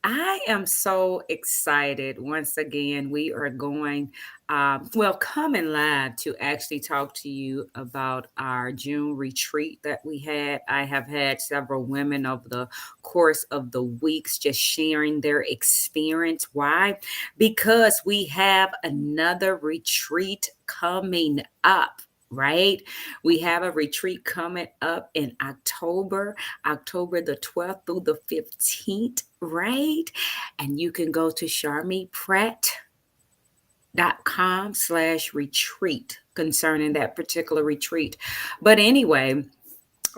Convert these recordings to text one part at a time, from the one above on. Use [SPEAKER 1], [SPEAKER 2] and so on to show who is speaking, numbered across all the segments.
[SPEAKER 1] I am so excited. Once again, we are going, coming live to actually talk to you about our June retreat that we had. I have had several women over the course of the weeks just sharing their experience. Why? Because we have another retreat coming up. Right? We have a retreat coming up in October the 12th through the 15th, right? And you can go to charmypratt.com/retreat concerning that particular retreat. But anyway,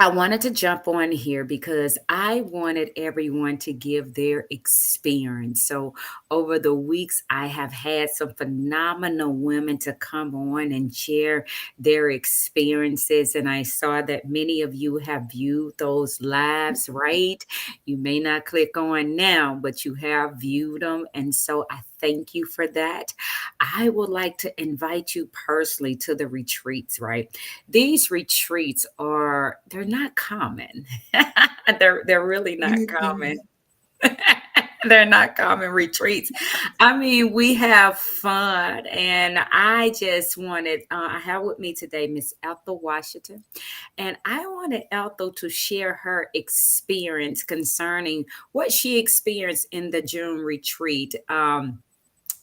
[SPEAKER 1] I wanted to jump on here because I wanted everyone to give their experience. So, over the weeks, I have had some phenomenal women to come on and share their experiences. And I saw that many of you have viewed those lives, right? You may not click on now, but you have viewed them. And so, I thank you for that. I would like to invite you personally to the retreats, right? These retreats they're not common. They're really not common.
[SPEAKER 2] Anything.
[SPEAKER 1] They're not common retreats. I mean, we have fun, and I just wanted. I have with me today Miss Ethel Washington, and I wanted Ethel to share her experience concerning what she experienced in the June retreat. And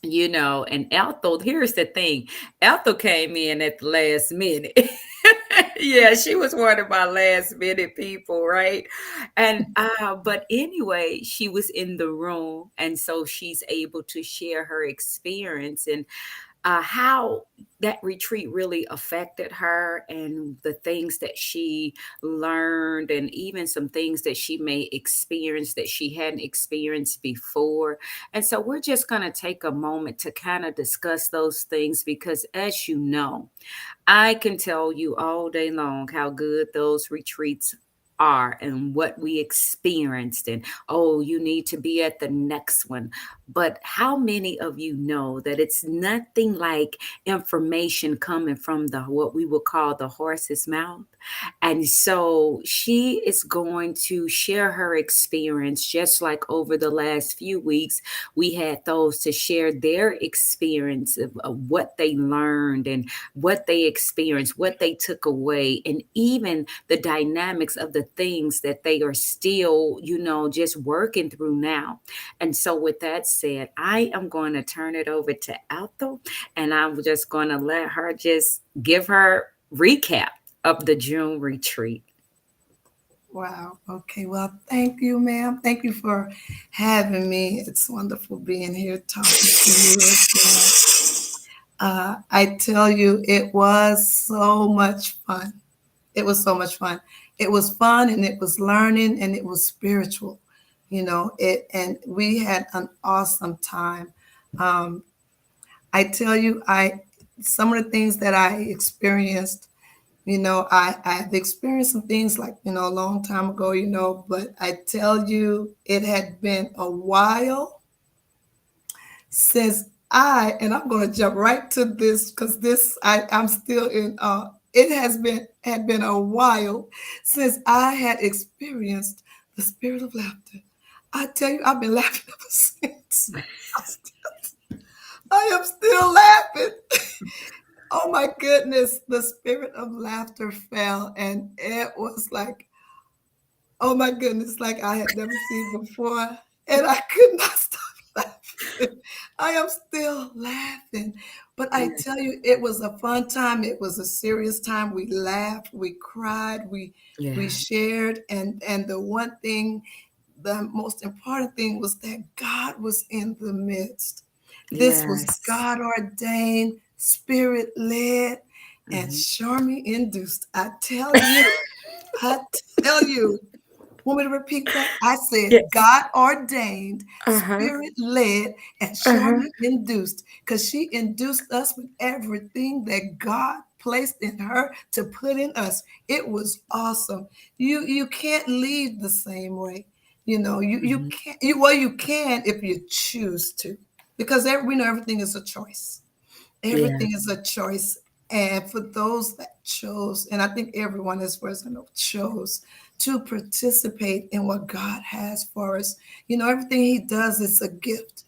[SPEAKER 1] Ethel, here's the thing. Ethel came in at the last minute. Yeah, she was one of my last minute people, right? And but anyway, she was in the room, and so she's able to share her experience and how that retreat really affected her and the things that she learned, and even some things that she may experience that she hadn't experienced before. And so we're just going to take a moment to kind of discuss those things because, as you know, I can tell you all day long how good those retreats are and what we experienced, and oh, you need to be at the next one. But how many of you know that it's nothing like information coming from the what we would call the horse's mouth? And so she is going to share her experience, just like over the last few weeks we had those to share their experience of what they learned and what they experienced, what they took away, and even the dynamics of the things that they are still, just working through now. And so, with that said, I am going to turn it over to Ethel, and I'm just going to let her just give her recap of the June retreat.
[SPEAKER 2] Wow. Okay. Well, thank you, ma'am. Thank you for having me. It's wonderful being here talking to you again. I tell you, it was so much fun. It was so much fun. It was fun and it was learning and it was spiritual. And we had an awesome time. Um, I tell you, I some of the things that I experienced. I've experienced some things like, a long time ago, but I tell you, it had been a while since and I'm going to jump right to this because I'm still in, had been a while since I had experienced the spirit of laughter. I tell you, I've been laughing ever since. I am still laughing. Oh my goodness, the spirit of laughter fell, and it was like, oh my goodness, like I had never seen before, and I could not stop laughing. I am still laughing, but I tell you, it was a fun time. It was a serious time. We laughed, we cried, we
[SPEAKER 1] Yeah.
[SPEAKER 2] shared, and the one thing, the most important thing was that God was in the midst. This was
[SPEAKER 1] Yes.
[SPEAKER 2] God ordained, spirit led, and
[SPEAKER 1] Hmm.
[SPEAKER 2] Charmy induced. I tell you, want me to repeat that? I said
[SPEAKER 1] Yes.
[SPEAKER 2] God ordained,
[SPEAKER 1] Uh huh.
[SPEAKER 2] spirit led, and
[SPEAKER 1] Uh huh.
[SPEAKER 2] Charmy induced because she induced us with everything that God placed in her to put in us. It was awesome. You can't leave the same way. You
[SPEAKER 1] Hmm.
[SPEAKER 2] can't you can if you choose to, because we know everything is a choice.
[SPEAKER 1] Yeah.
[SPEAKER 2] Everything is a choice. And for those that chose, and I think everyone as far as I know chose to participate in what God has for us. You know, everything He does is a gift.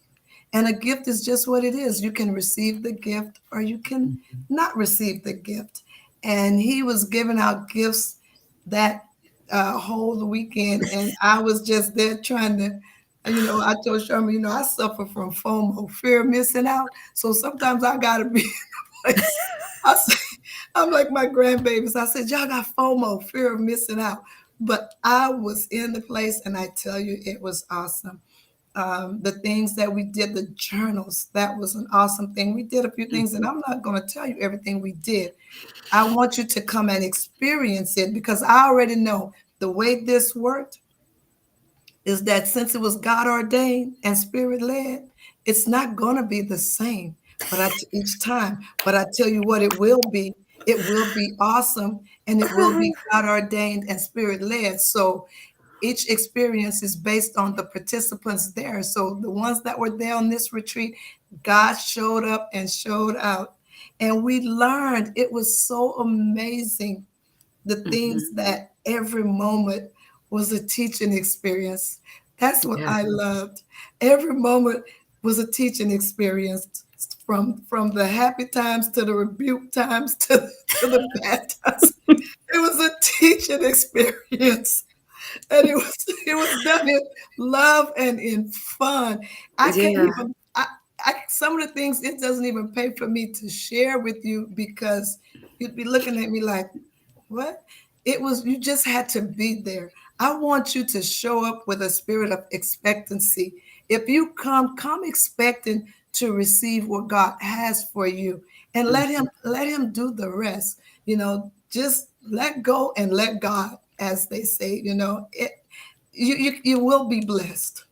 [SPEAKER 2] And a gift is just what it is. You can receive the gift or you can
[SPEAKER 1] Mhm.
[SPEAKER 2] not receive the gift. And He was giving out gifts that whole weekend. And I was just there trying to, I told Sherman, I suffer from FOMO, fear of missing out. So sometimes I got to be in a place. I say, I'm like my grandbabies. I said, y'all got FOMO, fear of missing out. But I was in the place and I tell you, it was awesome. The things that we did, the journals, that was an awesome thing. We did a few things, and
[SPEAKER 1] Mhm.
[SPEAKER 2] I'm not going to tell you everything we did. I want you to come and experience it because I already know the way this worked is that since it was God ordained and spirit led, it's not going to be the same. But each time, but I tell you what, it will be. It will be awesome, and it will be God ordained and spirit led. So each experience is based on the participants there. So the ones that were there on this retreat, God showed up and showed out. And we learned, it was so amazing, the things
[SPEAKER 1] Mhm.
[SPEAKER 2] that every moment was a teaching experience. That's what
[SPEAKER 1] Yeah.
[SPEAKER 2] I loved. Every moment was a teaching experience, from the happy times to the rebuke times to the bad times. It was a teaching experience. And it was done in love and in fun. I can't
[SPEAKER 1] Yeah.
[SPEAKER 2] even some of the things it doesn't even pay for me to share with you because you'd be looking at me like, what? It was, you just had to be there. I want you to show up with a spirit of expectancy. If you come expecting to receive what God has for you, and
[SPEAKER 1] Mhm.
[SPEAKER 2] let him do the rest. Just let go and let God, as they say. You will be blessed.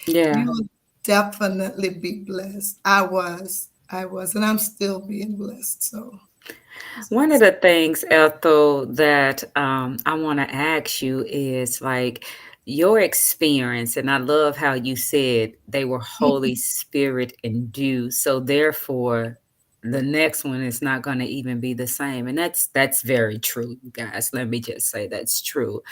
[SPEAKER 2] You
[SPEAKER 1] Yeah.
[SPEAKER 2] will definitely be blessed. I was, and I'm still being blessed. So
[SPEAKER 1] One of the things, Ethel, that I want to ask you is like your experience, and I love how you said they were Holy Spirit induced. So therefore, the next one is not going to even be the same, and that's very true, you guys. Let me just say that's true.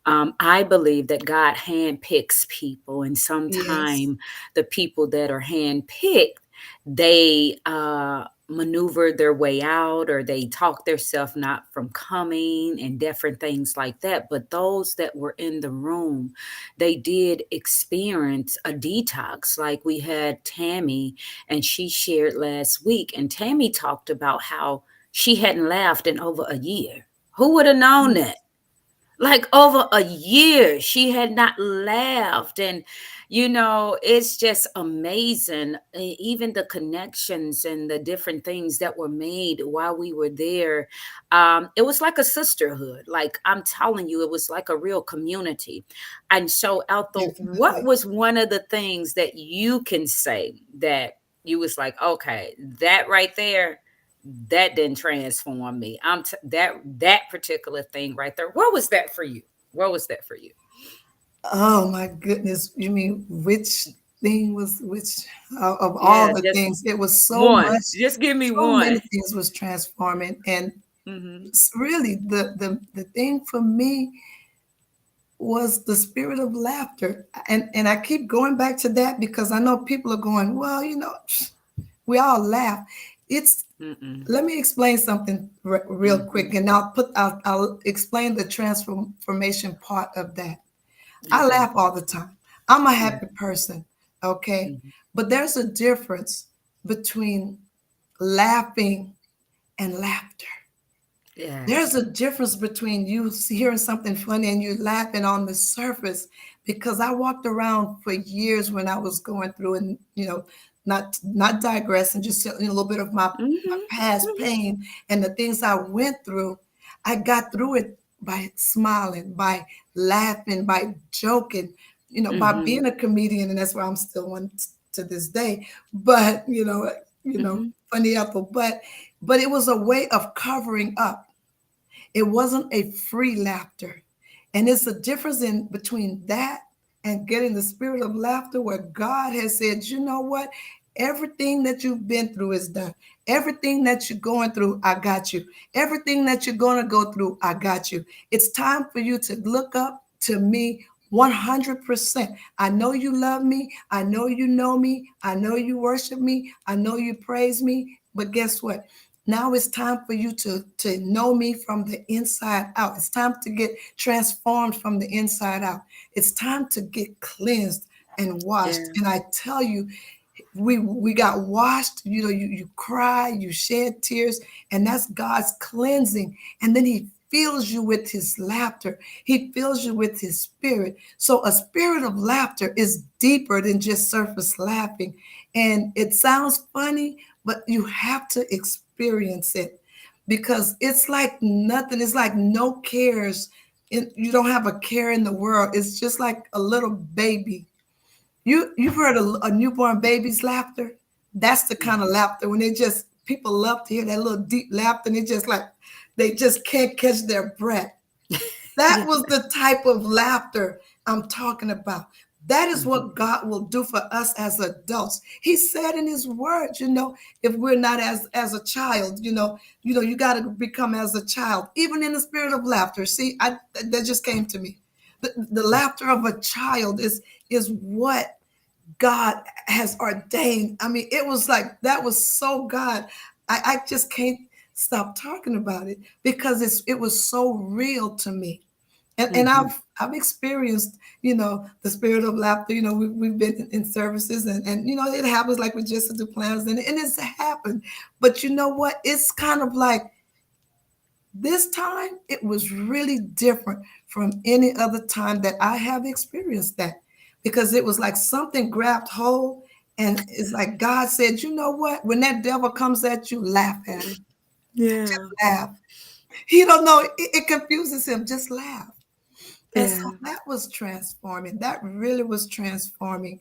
[SPEAKER 1] I believe that God handpicks people, and
[SPEAKER 2] yes,
[SPEAKER 1] sometimes the people that are handpicked, they maneuver their way out, or they talk themselves not from coming, and different things like that. But those that were in the room, they did experience a detox. Like we had Tammy, and she shared last week, and Tammy talked about how she hadn't laughed in over a year. Who would have known that?
[SPEAKER 2] yes,
[SPEAKER 1] Like over a year she had not laughed. And it's just amazing. Even the connections and the different things that were made while we were there. It was like a sisterhood. Like, I'm telling you, it was like a real community. And so, Ethel, what
[SPEAKER 2] definitely.
[SPEAKER 1] was one of the things that you can say that you was like, okay, that right there, that didn't transform me. That particular thing right there. What was that for you? What was that for you?
[SPEAKER 2] Oh my goodness. You mean which thing was which of all
[SPEAKER 1] Yeah,
[SPEAKER 2] the
[SPEAKER 1] just
[SPEAKER 2] things? It was so
[SPEAKER 1] one.
[SPEAKER 2] much,
[SPEAKER 1] Just give me
[SPEAKER 2] so many
[SPEAKER 1] one.
[SPEAKER 2] things was transforming. And
[SPEAKER 1] Hmm.
[SPEAKER 2] really the thing for me was the spirit of laughter. And I keep going back to that because I know people are going, well, we all laugh. It's
[SPEAKER 1] Mm-mm.
[SPEAKER 2] Let me explain something real quick,
[SPEAKER 1] Hmm.
[SPEAKER 2] and I'll explain the transformation part of that. I
[SPEAKER 1] Okay.
[SPEAKER 2] laugh all the time. I'm a
[SPEAKER 1] Yeah.
[SPEAKER 2] happy person, okay?
[SPEAKER 1] Hmm.
[SPEAKER 2] But there's a difference between laughing and laughter. There's
[SPEAKER 1] Yes.
[SPEAKER 2] a difference between you hearing something funny and you laughing on the surface, because I walked around for years when I was going through, and not digressing, just telling you a little bit of my
[SPEAKER 1] Hmm.
[SPEAKER 2] past
[SPEAKER 1] Hmm.
[SPEAKER 2] pain and the things I went through. I got through it by smiling, by laughing, by joking, by
[SPEAKER 1] Hmm.
[SPEAKER 2] being a comedian, and that's why I'm still one to this day. But
[SPEAKER 1] Hmm.
[SPEAKER 2] funny apple. But it was a way of covering up. It wasn't a free laughter. And it's a difference in between that and getting the spirit of laughter, where God has said, you know what? everything that you've been through is done. Everything that you're going through, I got you. Everything that you're going to go through, I got you. It's time for you to look up to me 100%. I know you love me. I know me. I know you worship me. I know you praise me. But guess what? Now it's time for you to know me from the inside out. It's time to get transformed from the inside out. It's time to get cleansed and washed.
[SPEAKER 1] Yeah.
[SPEAKER 2] And I tell you, we got washed. You know, you cry, you shed tears, and that's God's cleansing. And then He fills you with His laughter. He fills you with His spirit. So a spirit of laughter is deeper than just surface laughing. And it sounds funny, but you have to experience it, because it's like nothing. It's like no cares. You don't have a care in the world. It's just like a little baby. You've heard a newborn baby's laughter. That's the kind of laughter when they just, people love to hear that little deep laughter, and it's just like they just can't catch their breath. That was the type of laughter I'm talking about. That is what God will do for us as adults. He said in His word, if we're not as a child, you got to become as a child, even in the spirit of laughter. See, that just came to me. The laughter of a child is what God has ordained. I mean, it was like, that was so God. I just can't stop talking about it, because it was so real to me. And I've experienced, the spirit of laughter. We've been in services, and it happens like with Jessica Duplantis, and it's happened. But you know what? It's kind of like this time it was really different from any other time that I have experienced that, because it was like something grabbed hold, and it's like God said, you know what? When that devil comes at you, laugh at him. Just
[SPEAKER 1] Yeah.
[SPEAKER 2] laugh. He don't know. It confuses him. Just laugh. And so
[SPEAKER 1] Yeah.
[SPEAKER 2] that was transforming. That really was transforming.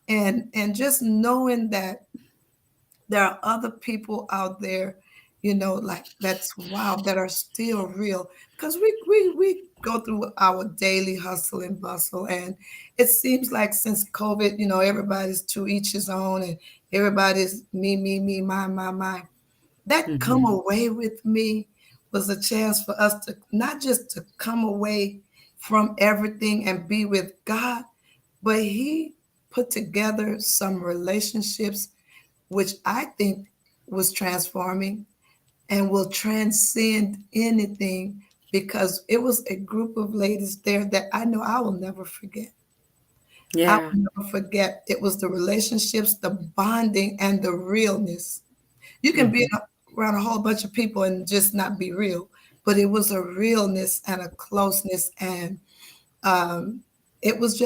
[SPEAKER 2] And just knowing that there are other people out there, like that's wow, that are still real. Because we go through our daily hustle and bustle. And it seems like since COVID, everybody's to each his own, and everybody's me, my. That come
[SPEAKER 1] Hmm.
[SPEAKER 2] away with me was a chance for us to not just to come away from everything and be with God, but He put together some relationships which I think was transforming and will transcend anything, because it was a group of ladies there that I know I will never forget. I
[SPEAKER 1] Yeah.
[SPEAKER 2] will never forget. It was the relationships, the bonding, and the realness. You can be
[SPEAKER 1] Hmm.
[SPEAKER 2] around a whole bunch of people and just not be real, but it was a realness and a closeness, and um, it was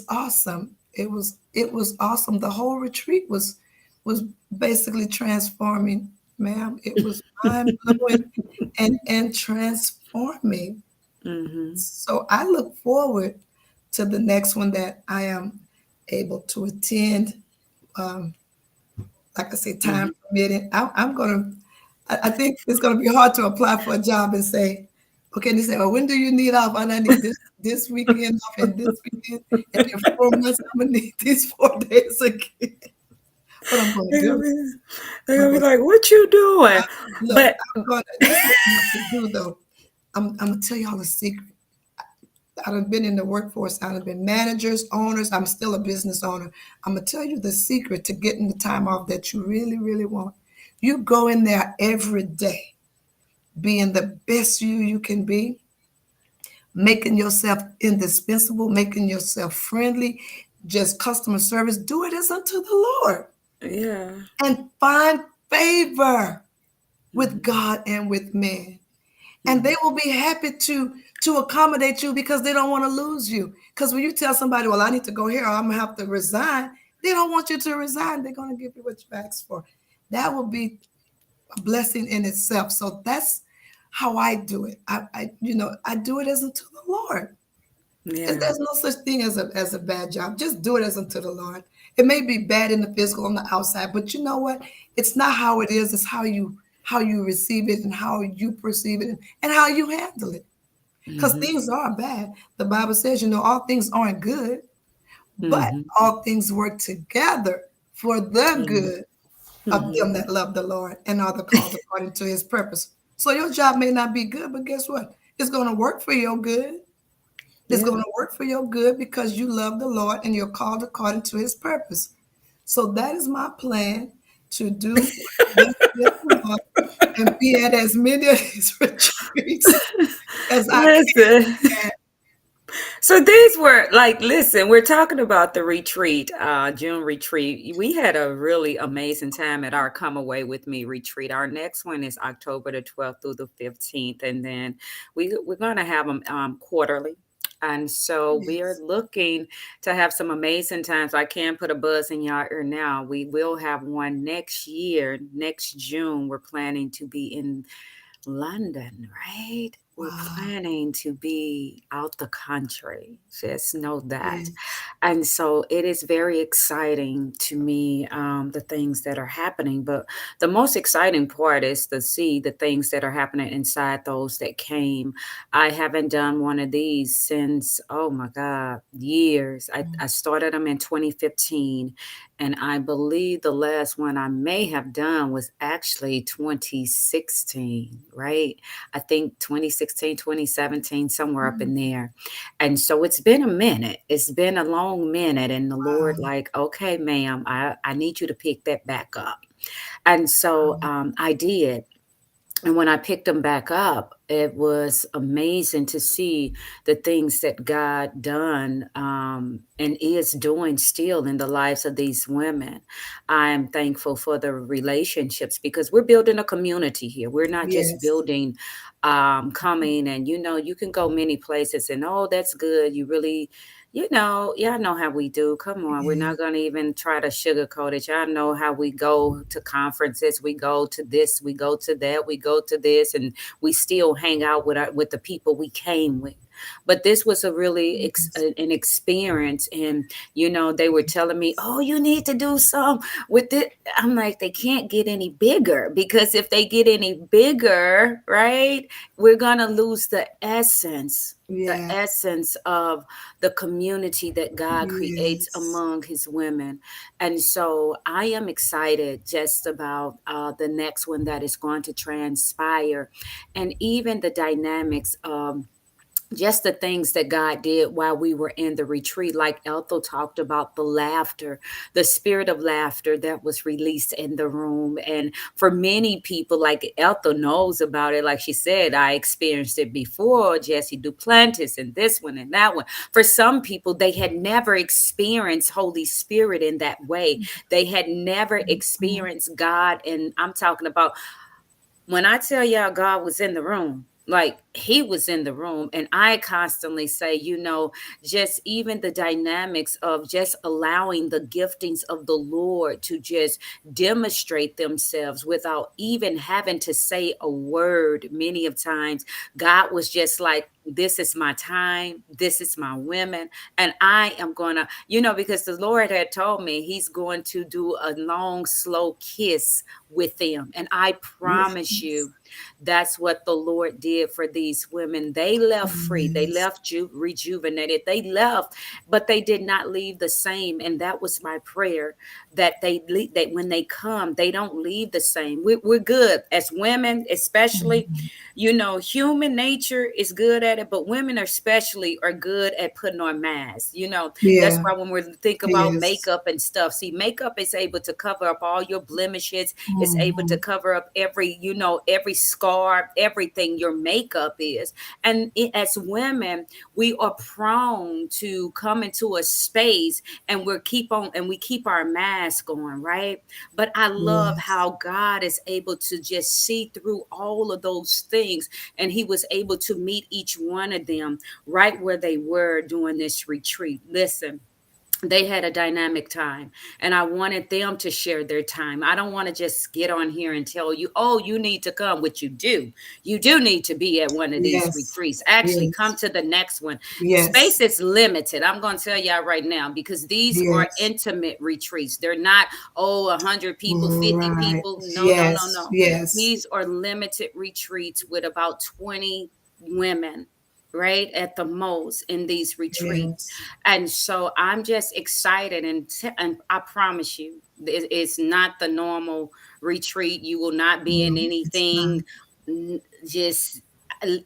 [SPEAKER 2] awesome. It was awesome. The whole retreat was basically transforming, ma'am. It was mind blowing and transforming.
[SPEAKER 1] Hmm.
[SPEAKER 2] So I look forward to the next one that I am able to attend. Um, like I say, time
[SPEAKER 1] Hmm.
[SPEAKER 2] permitting. I'm gonna. I think it's gonna be hard to apply for a job and say, okay, and they say, "Oh, when do you need off?" And I need this weekend off and this weekend, and in 4 months I'm gonna need these 4 days again. What I'm gonna
[SPEAKER 1] They're gonna
[SPEAKER 2] do?
[SPEAKER 1] be, they're
[SPEAKER 2] I'm
[SPEAKER 1] gonna be
[SPEAKER 2] gonna
[SPEAKER 1] like, "What you doing?"
[SPEAKER 2] look.
[SPEAKER 1] But
[SPEAKER 2] I'm gonna. This is what I'm gonna do though. I'm gonna tell y'all a secret. I've been in the workforce. I've been managers, owners. I'm still a business owner. I'm gonna tell you the secret to getting the time off that you really, really want. You go in there every day, being the best you can be, making yourself indispensable, making yourself friendly, just customer service. Do it as unto the Lord,
[SPEAKER 1] yeah.
[SPEAKER 2] and find favor with
[SPEAKER 1] Hmm.
[SPEAKER 2] God and with men. And they
[SPEAKER 1] Hmm.
[SPEAKER 2] will be happy to accommodate you, because they don't want to lose you. Because when you tell somebody, well, I need to go here, or I'm gonna have to resign, they don't want you to resign. They're gonna give you what you asked for. That will be a blessing in itself. So that's how I do it. I do it as unto the Lord.
[SPEAKER 1] Yeah.
[SPEAKER 2] There's no such thing as a bad job. Just do it as unto the Lord. It may be bad in the physical on the outside, but you know what? It's not how it is. It's how you receive it, and how you perceive it, and how you handle it. Because
[SPEAKER 1] Hmm.
[SPEAKER 2] things are bad. The Bible says, all things aren't good, but
[SPEAKER 1] Hmm.
[SPEAKER 2] all things work together for the
[SPEAKER 1] Amen.
[SPEAKER 2] good of them
[SPEAKER 1] Mhm.
[SPEAKER 2] that love the Lord and are the called according to his purpose. So your job may not be good, but guess what? It's going to work for your good. It's
[SPEAKER 1] Yeah.
[SPEAKER 2] going to work for your good because you love the Lord and you're called according to his purpose. So that is my plan, to do what thus saith the Lord and be at as many of these retreats as I
[SPEAKER 1] Listen.
[SPEAKER 2] can.
[SPEAKER 1] So these were like, listen, we're talking about the retreat, June retreat. We had a really amazing time at our Come Away With Me retreat. Our next one is October the 12th through the 15th. And then we're going to have them quarterly. And so we are
[SPEAKER 2] Yes.
[SPEAKER 1] looking to have some amazing times. I can put a buzz in your ear now. We will have one next year, next June. We're planning to be in London, right? We're
[SPEAKER 2] Wow.
[SPEAKER 1] planning to be out the country. Just know that.
[SPEAKER 2] Yes.
[SPEAKER 1] And so it is very exciting to me, the things that are happening. But the most exciting part is to see the things that are happening inside those that came. I haven't done one of these since, oh my God, years. I started them in 2015. And I believe the last one I may have done was actually 2016, right? I think 2016, 2017, somewhere up in there. And so it's been a minute. It's been a long minute. And the Lord,
[SPEAKER 2] Wow.
[SPEAKER 1] like, okay, ma'am, I need you to pick that back up. And so I did. And when I picked them back up, it was amazing to see the things that God done and is doing still in the lives of these women. I am thankful for the relationships because we're building a community here. We're not just
[SPEAKER 2] Yes.
[SPEAKER 1] building coming and you can go many places and oh that's good. You really y'all know how we do. Come on, we're
[SPEAKER 2] Yeah.
[SPEAKER 1] not going to even try to sugarcoat it. Y'all know how we go to conferences. We go to this, we go to that, we go to this, and we still hang out with the people we came with. But this was a really
[SPEAKER 2] Yes.
[SPEAKER 1] an experience, and they were telling me, "Oh, you need to do some with it." I'm like, they can't get any bigger because if they get any bigger, right, we're gonna lose the
[SPEAKER 2] Yeah.
[SPEAKER 1] essence of the community that God creates
[SPEAKER 2] Yes.
[SPEAKER 1] among his women. And so I am excited just about the next one that is going to transpire and even the dynamics of just the things that God did while we were in the retreat, like Ethel talked about the laughter, the spirit of laughter that was released in the room. And for many people, like Ethel knows about it, like she said, I experienced it before, Jesse Duplantis, and this one and that one. For some people, they had never experienced Holy Spirit in that way. They had never
[SPEAKER 2] Mhm.
[SPEAKER 1] experienced God. And I'm talking about when I tell y'all God was in the room, like he was in the room, and I constantly say, just even the dynamics of just allowing the giftings of the Lord to just demonstrate themselves without even having to say a word. Many of times, God was just like, this is my time, this is my women, and I am gonna, because the Lord had told me he's going to do a long, slow kiss with them. And I promise
[SPEAKER 2] Yes.
[SPEAKER 1] you, that's what the Lord did for these women. They left free, they
[SPEAKER 2] Yes.
[SPEAKER 1] left rejuvenated, they left, but they did not leave the same. And that was my prayer that that when they come, they don't leave the same. We're good as women, especially.
[SPEAKER 2] Mhm.
[SPEAKER 1] Human nature is good at it, but women especially are good at putting on masks. That's
[SPEAKER 2] Yeah.
[SPEAKER 1] why when we think about
[SPEAKER 2] Yes.
[SPEAKER 1] makeup and stuff, see, makeup is able to cover up all your blemishes. It's able to
[SPEAKER 2] Mhm.
[SPEAKER 1] cover up every scar, everything your makeup is. And as women, we are prone to come into a space and we keep our mask on, right? But I love
[SPEAKER 2] Yes.
[SPEAKER 1] how God is able to just see through all of those things. And he was able to meet each one of them right where they were during this retreat. Listen, they had a dynamic time and I wanted them to share their time. I don't want to just get on here and tell you, oh, you need to come, which you do need to be at one of these
[SPEAKER 2] Yes.
[SPEAKER 1] retreats. Actually, come
[SPEAKER 2] Yes.
[SPEAKER 1] to the next one. Space
[SPEAKER 2] Yes.
[SPEAKER 1] is limited, I'm going to tell y'all right now, because these are
[SPEAKER 2] Yes.
[SPEAKER 1] intimate retreats. They're not 100 people, 50
[SPEAKER 2] Right.
[SPEAKER 1] people. No, no, no,
[SPEAKER 2] Yes.
[SPEAKER 1] no.
[SPEAKER 2] Yes.
[SPEAKER 1] These are limited retreats with about 20 women, right, at the most in these retreats.
[SPEAKER 2] Yes.
[SPEAKER 1] And so I'm just excited, and I promise you it's not the normal retreat. You will not be in
[SPEAKER 2] No, it's not.
[SPEAKER 1] anything just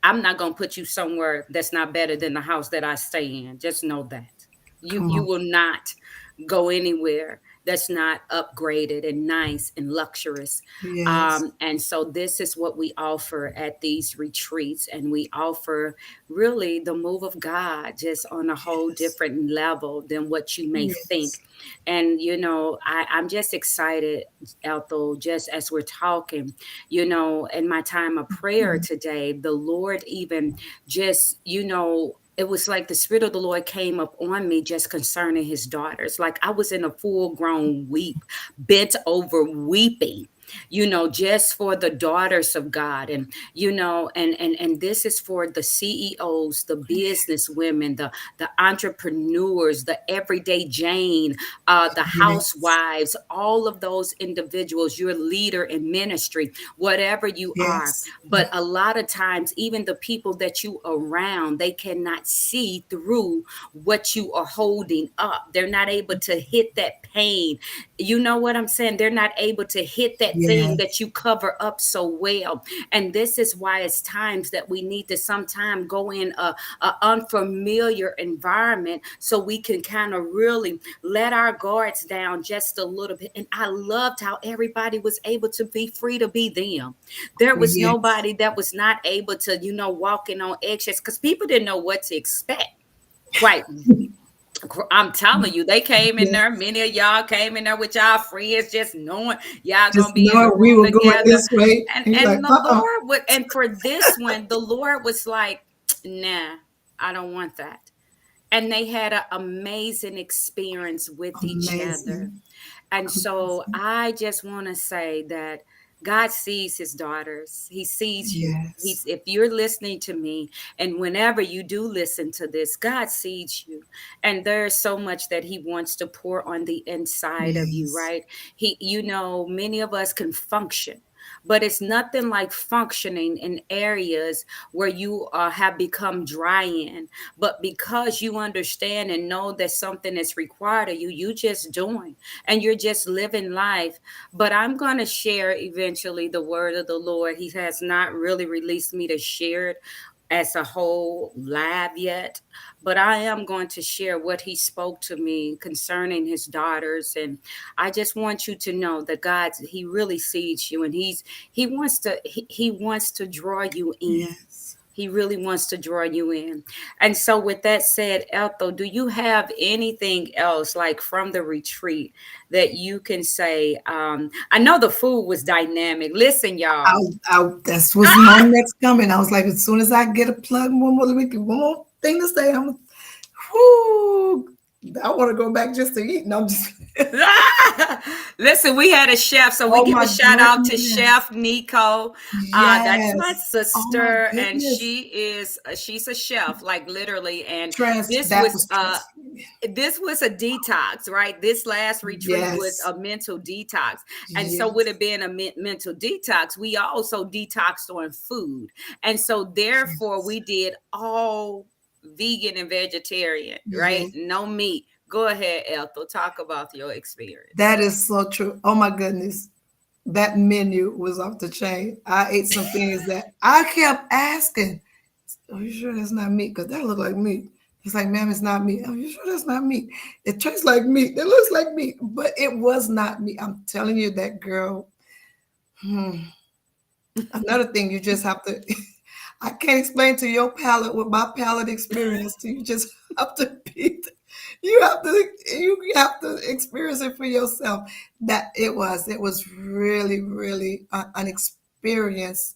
[SPEAKER 1] I'm not going to put you somewhere that's not better than the house that I stay in. Just know that
[SPEAKER 2] Come
[SPEAKER 1] you
[SPEAKER 2] on.
[SPEAKER 1] will not go anywhere that's not upgraded and nice and luxurious.
[SPEAKER 2] Yes.
[SPEAKER 1] And so this is what we offer at these retreats, and we offer really the move of God just on a whole
[SPEAKER 2] Yes.
[SPEAKER 1] different level than what you may think.
[SPEAKER 2] Yes.
[SPEAKER 1] And I'm just excited, Ethel, just as we're talking, in my time of prayer
[SPEAKER 2] Mhm.
[SPEAKER 1] today, the Lord even just, it was like the Spirit of the Lord came up on me just concerning his daughters. Like I was in a full grown weep, bent over weeping, just for the daughters of God. And, and this is for the CEOs, the business women, the entrepreneurs, the everyday Jane, the
[SPEAKER 2] Yes.
[SPEAKER 1] housewives, all of those individuals, your leader in ministry, whatever you are.
[SPEAKER 2] Yes.
[SPEAKER 1] But a lot of times, even the people that you around, they cannot see through what you are holding up. They're not able to hit that pain. You know what I'm saying? They're not able to hit that thing that
[SPEAKER 2] Yes.
[SPEAKER 1] you cover up so well. And this is why it's times that we need to sometime go in a unfamiliar environment so we can kind of really let our guards down just a little bit. And I loved how everybody was able to be free to be them. There was
[SPEAKER 2] Yes.
[SPEAKER 1] nobody that was not able to, walking on eggshells, because people didn't know what to expect. Quite, I'm telling you, they came in there.
[SPEAKER 2] Yes.
[SPEAKER 1] Many of y'all came in there with y'all friends, just knowing y'all gonna
[SPEAKER 2] Just
[SPEAKER 1] be in the
[SPEAKER 2] knowing we
[SPEAKER 1] room
[SPEAKER 2] were going
[SPEAKER 1] together.
[SPEAKER 2] this way.
[SPEAKER 1] And
[SPEAKER 2] And you're like,
[SPEAKER 1] and the
[SPEAKER 2] uh-uh.
[SPEAKER 1] Lord would, and for this one, the Lord was like, "Nah, I don't want that." And they had an amazing experience with each other.
[SPEAKER 2] Amazing.
[SPEAKER 1] And so
[SPEAKER 2] Amazing.
[SPEAKER 1] I just want to say that God sees his daughters. He sees you.
[SPEAKER 2] Yes.
[SPEAKER 1] If you're listening to me, and whenever you do listen to this, God sees you. And there's so much that he wants to pour on the inside of you,
[SPEAKER 2] Yes.
[SPEAKER 1] right? Many of us can function, but it's nothing like functioning in areas where you have become dry in. But because you understand and know that something is required of you, you just doing, and you're just living life. But I'm going to share eventually the word of the Lord. He has not really released me to share it as a whole live yet, but I am going to share what he spoke to me concerning his daughters. And I just want you to know that God, he really sees you, and he wants to draw you in.
[SPEAKER 2] Yes.
[SPEAKER 1] He really wants to draw you in. And so, with that said, Ethel, do you have anything else like from the retreat that you can say? I know the food was dynamic. Listen, y'all.
[SPEAKER 2] That was my next comment. I was like, as soon as I get a plug, one more thing to say, whoo, I want to go back just to eat. No, I'm just,
[SPEAKER 1] Listen, we had a chef, so we
[SPEAKER 2] oh
[SPEAKER 1] give a
[SPEAKER 2] my
[SPEAKER 1] shout out to
[SPEAKER 2] goodness.
[SPEAKER 1] Chef Nico. That's my
[SPEAKER 2] Yes. Oh my
[SPEAKER 1] sister, and
[SPEAKER 2] goodness.
[SPEAKER 1] she's a chef, like literally. And this
[SPEAKER 2] That
[SPEAKER 1] was
[SPEAKER 2] was transforming.
[SPEAKER 1] this was a detox, right? This last retreat was
[SPEAKER 2] Yes.
[SPEAKER 1] a mental detox. And so, with it
[SPEAKER 2] Yes.
[SPEAKER 1] being a mental detox, we also detoxed on food. And so, therefore,
[SPEAKER 2] Yes.
[SPEAKER 1] we did all vegan and vegetarian, right?
[SPEAKER 2] Yes.
[SPEAKER 1] No meat. Go ahead, Ethel. Talk about your experience.
[SPEAKER 2] That is so true. Oh my goodness. That menu was off the chain. I ate some things that I kept asking, are you sure that's not meat? Because that looked like meat. It's like, ma'am, it's not meat. Are you sure that's not meat? It tastes like meat. It looks like meat, but it was not meat. I'm telling you, that girl. Hmm. Another thing, you just have to. I can't explain to your palate what my palate experienced. You just have to be. You have to. You have to experience it for yourself. That it was. It was really, really an experience,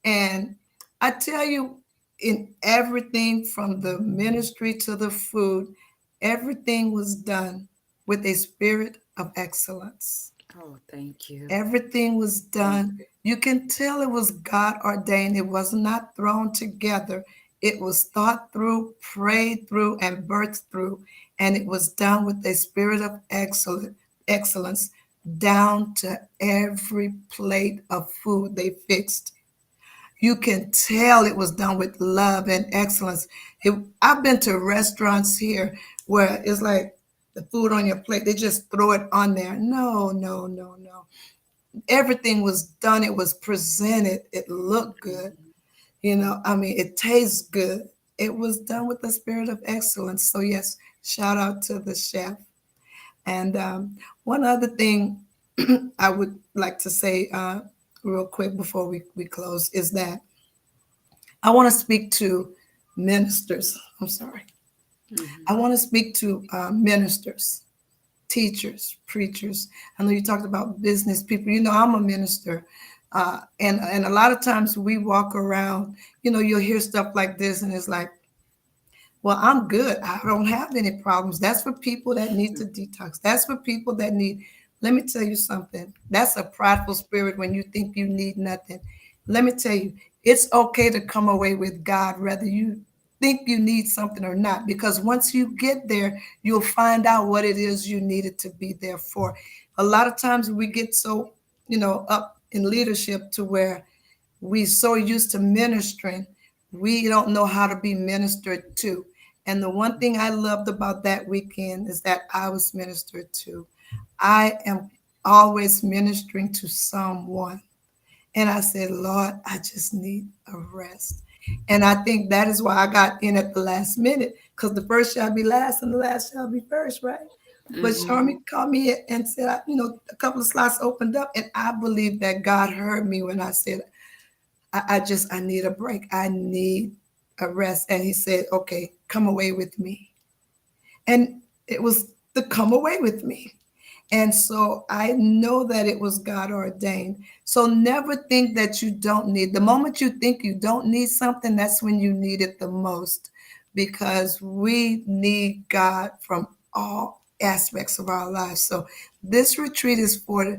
[SPEAKER 2] and I tell you, in everything from the ministry to the food, everything was done with a spirit of excellence.
[SPEAKER 1] Oh, thank you.
[SPEAKER 2] Everything was
[SPEAKER 1] Thank
[SPEAKER 2] done.
[SPEAKER 1] you.
[SPEAKER 2] You can tell it was God ordained. It was not thrown together. It was thought through, prayed through, and birthed through. And it was done with a spirit of excellence down to every plate of food they fixed. You can tell it was done with love and excellence. I've been to restaurants here where it's like the food on your plate, they just throw it on there. No, no, no, no. Everything was done. It was presented. It looked good. I mean, it tastes good. It was done with the spirit of excellence. So, yes, shout out to the chef. And one other thing I would like to say real quick before we close is that I want to speak to ministers. I'm sorry. I
[SPEAKER 1] Mhm.
[SPEAKER 2] want to speak to ministers, teachers, preachers. I know you talked about business people. I'm a minister. And a lot of times we walk around, you'll hear stuff like this, and it's like, well, I'm good. I don't have any problems. That's for people that need to detox. That's for people that need. Let me tell you something. That's a prideful spirit when you think you need nothing. Let me tell you, it's okay to come away with God, whether you think you need something or not, because once you get there, you'll find out what it is you needed to be there for. A lot of times we get so, up in leadership to where we so used to ministering, we don't know how to be ministered to. And the one thing I loved about that weekend is that I was ministered to. I am always ministering to someone. And I said, Lord, I just need a rest. And I think that is why I got in at the last minute, because the first shall be last and the last shall be first, right? But
[SPEAKER 1] Mhm.
[SPEAKER 2] Charmy called me and said, a couple of slots opened up, and I believe that God heard me when I said, I need a break. I need a rest. And he said, okay, come away with me. And it was the come away with me. And so I know that it was God ordained. So never think that you don't need. The moment you think you don't need something, that's when you need it the most, because we need God from all aspects of our lives. So this retreat is for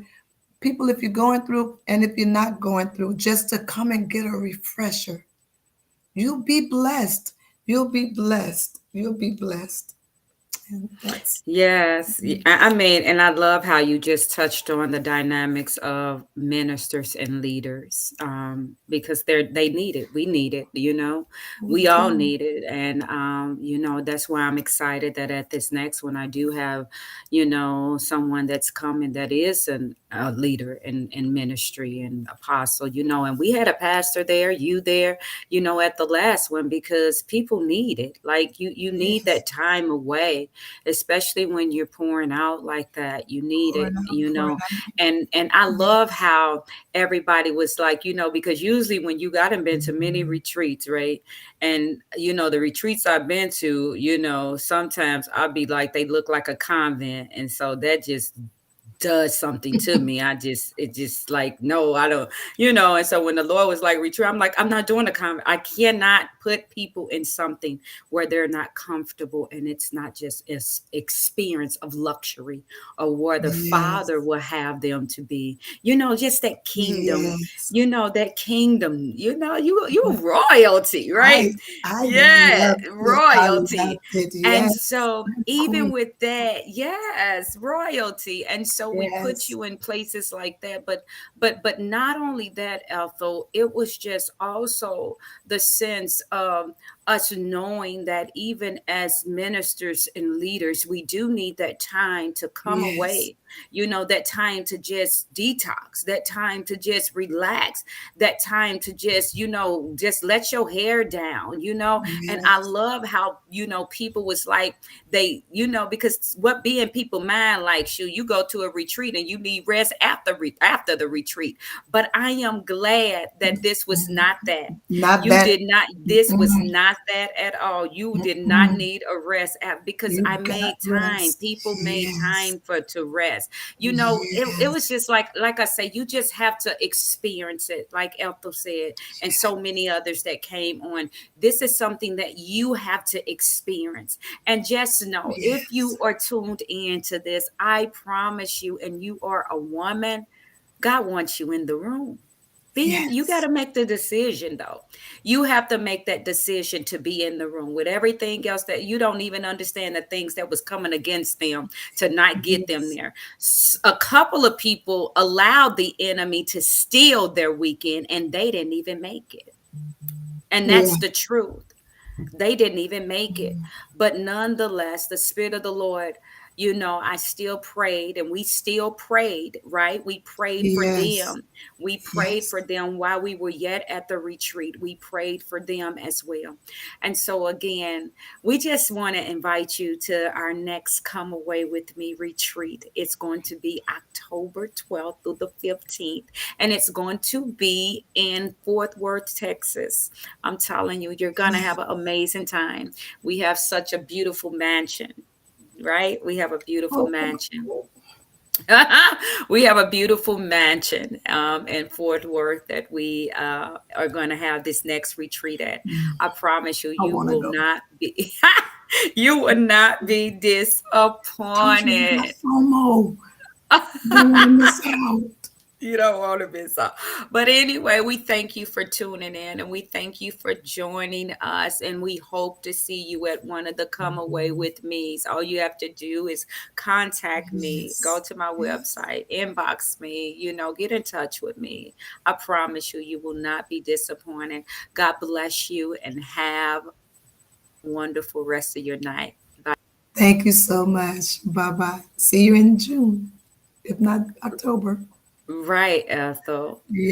[SPEAKER 2] people, if you're going through and if you're not going through, just to come and get a refresher. You'll be blessed. You'll be blessed. You'll be blessed. And that's
[SPEAKER 1] Yes, I mean, and I love how you just touched on the dynamics of ministers and leaders, because they need it. We need it.
[SPEAKER 2] we
[SPEAKER 1] We all
[SPEAKER 2] do.
[SPEAKER 1] need it, and that's why I'm excited that at this next one I do have, someone that's coming that is a leader in ministry and apostle. And we had a pastor there, you there, at the last one because people need it. Like you need
[SPEAKER 2] Yes.
[SPEAKER 1] that time away, especially when you're pouring out like that. You need
[SPEAKER 2] Pour
[SPEAKER 1] it,
[SPEAKER 2] it out, pour it out.
[SPEAKER 1] and I love
[SPEAKER 2] Yes.
[SPEAKER 1] how everybody was like, because usually when you got been to many retreats, right? And the retreats I've been to, sometimes I'll be like, they look like a convent, and so that just does something to me. It just like, no, I don't, And so when the Lord was like, retreat, I'm like, I'm not doing a comment. I cannot put people in something where they're not comfortable and it's not just an experience of luxury or where the Father
[SPEAKER 2] Yes.
[SPEAKER 1] will have them to be, just
[SPEAKER 2] Yes.
[SPEAKER 1] that kingdom, you royalty, right?
[SPEAKER 2] I I
[SPEAKER 1] Yeah,
[SPEAKER 2] loved it. I
[SPEAKER 1] royalty.
[SPEAKER 2] loved it.
[SPEAKER 1] And
[SPEAKER 2] Yes.
[SPEAKER 1] so, even
[SPEAKER 2] Queen.
[SPEAKER 1] with that, yes, royalty. And so we put
[SPEAKER 2] Yes.
[SPEAKER 1] you in places like that. But not only that, Ethel, it was just also the sense of us knowing that even as ministers and leaders, we do need that time to come
[SPEAKER 2] Yes.
[SPEAKER 1] away, that time to just detox, that time to just relax, that time to just, just let your hair down, and I
[SPEAKER 2] Yes.
[SPEAKER 1] love how, people was like, they, because what being people mind, like, you go to a retreat and you need rest after the retreat. But I am glad that this was not that.
[SPEAKER 2] Not
[SPEAKER 1] You
[SPEAKER 2] that.
[SPEAKER 1] did not, this was
[SPEAKER 2] Mm,
[SPEAKER 1] not that at all. You did not
[SPEAKER 2] mm.
[SPEAKER 1] need a rest because
[SPEAKER 2] You
[SPEAKER 1] I
[SPEAKER 2] got
[SPEAKER 1] made time.
[SPEAKER 2] rest.
[SPEAKER 1] People made
[SPEAKER 2] Yes.
[SPEAKER 1] time to rest. It was
[SPEAKER 2] Yes.
[SPEAKER 1] just like I say, you just have to experience it, like Ethel said, and so many others that came on. This is something that you have to experience. And just know, if
[SPEAKER 2] Yes.
[SPEAKER 1] you are tuned into this, I promise you, and you are a woman, God wants you in the room. Being, you got
[SPEAKER 2] Yes.
[SPEAKER 1] to make the decision though. You have to make that decision to be in the room with everything else that you don't even understand the things that was coming against them to not get them
[SPEAKER 2] Yes.
[SPEAKER 1] there. A couple of people allowed the enemy to steal their weekend and they didn't even make it. And
[SPEAKER 2] Yeah.
[SPEAKER 1] that's the truth. They didn't even make it. But nonetheless, the Spirit of the Lord, I still prayed and we still prayed, right? We prayed for
[SPEAKER 2] Yes.
[SPEAKER 1] them. We prayed
[SPEAKER 2] Yes.
[SPEAKER 1] for them while we were yet at the retreat. We prayed for them as well. And so, again, we just want to invite you to our next Come Away With Me retreat. It's going to be October 12th through the 15th, and it's going to be in Fort Worth, Texas. I'm telling you, you're going to
[SPEAKER 2] Yeah.
[SPEAKER 1] have an amazing time. We have such a beautiful mansion, right? We have a beautiful
[SPEAKER 2] Oh,
[SPEAKER 1] mansion. We have a beautiful mansion in Fort Worth that we are going to have this next retreat at. I promise you,
[SPEAKER 2] I
[SPEAKER 1] you
[SPEAKER 2] want to
[SPEAKER 1] will
[SPEAKER 2] go.
[SPEAKER 1] not be, you will not be
[SPEAKER 2] Told you I got
[SPEAKER 1] disappointed.
[SPEAKER 2] FOMO. Don't want to miss out.
[SPEAKER 1] You don't want to miss out. But anyway, we thank you for tuning in and we thank you for joining us. And we hope to see you at one of the Come Away With Me's. All you have to do is contact me, go
[SPEAKER 2] Yes.
[SPEAKER 1] to my
[SPEAKER 2] Yes.
[SPEAKER 1] website, inbox me, get in touch with me. I promise you, you will not be disappointed. God bless you and have a wonderful rest of your night. Bye.
[SPEAKER 2] Thank you so much. Bye bye. See you in June, if not October.
[SPEAKER 1] Right, Ethel.
[SPEAKER 2] Yeah.